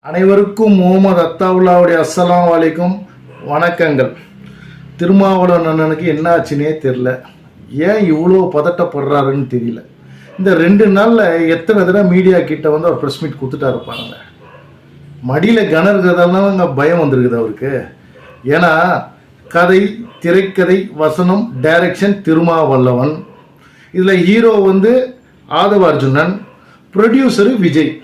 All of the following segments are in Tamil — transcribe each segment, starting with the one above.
அனைவருக்கும் முகமது அத்தாவுல்லாவுடைய அஸ்ஸலாம் வலைக்கும் வணக்கங்கள். திருமாவளவன் அண்ணனுக்கு என்ன ஆச்சுன்னே தெரில, ஏன் இவ்வளோ பதட்டப்படுறாருன்னு தெரியல. இந்த 2 நாளில் எத்தனை தடவை மீடியா கிட்ட வந்து அவர் ப்ரெஸ் மீட் கொடுத்துட்டா இருப்பாங்க. மடியில் கன இருக்கிறதால அங்கே பயம் வந்துருக்குது அவருக்கு. ஏன்னா கதை, திரைக்கதை, வசனம், டைரக்ஷன் திருமாவளவன். இதில் ஹீரோ வந்து ஆதவ அர்ஜுனன், ப்ரொடியூசரு விஜய்.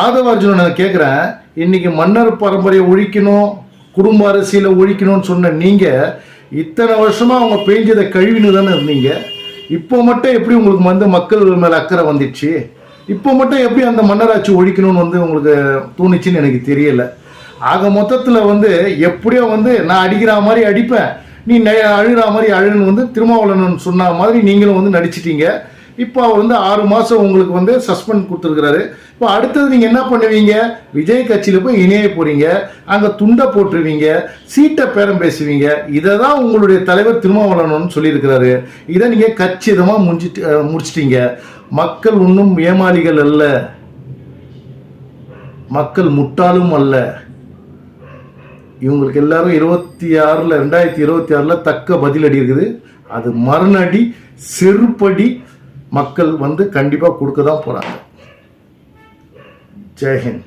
ஆதவ அர்ஜுனன் நான் கேட்குறேன், இன்னைக்கு மன்னர் பரம்பரையை ஒழிக்கணும், குடும்ப அரசியலை ஒழிக்கணும்னு சொன்ன நீங்கள் இத்தனை வருஷமாக அவங்க பேஞ்சதை கழுவினு தானே இருந்தீங்க. இப்போ மட்டும் எப்படி உங்களுக்கு வந்து மக்கள் மேலே அக்கறை வந்துடுச்சு? இப்போ மட்டும் எப்படி அந்த மன்னராட்சி ஒழிக்கணும்னு வந்து உங்களுக்கு தோணுச்சுன்னு எனக்கு தெரியலை. ஆக மொத்தத்தில் வந்து எப்படியோ வந்து நான் அடிக்கிற மாதிரி அடிப்பேன், நீ அழுகிற மாதிரி அழுன்னு வந்து திருமாவளவன் சொன்ன மாதிரி நீங்களும் வந்து நடிச்சிட்டீங்க. இப்போ அவர் வந்து 6 மாதம் உங்களுக்கு வந்து சஸ்பெண்ட் கொடுத்துருக்கிறாரு. இப்போ அடுத்தது நீங்கள் என்ன பண்ணுவீங்க? விஜய் கட்சியில் போய் இணைய போகிறீங்க, அங்கே துண்டை போட்டுருவீங்க, சீட்டை பேரம் பேசுவீங்க. இதை தான் உங்களுடைய தலைவர் திருமாவளவன் சொல்லியிருக்கிறாரு. இதை நீங்கள் கச்சிதமாக முடிச்சிட்டீங்க. மக்கள் இன்னும் ஏமாளிகள் அல்ல, மக்கள் முட்டாளும் அல்ல. இவங்களுக்கு எல்லாரும் 2026 தக்க பதிலடி இருக்குது. அது மரணடி, செருப்படி மக்கள் வந்து கண்டிப்பாக கொடுக்க தான் போகிறாங்க. ஜெய்ஹிந்த்.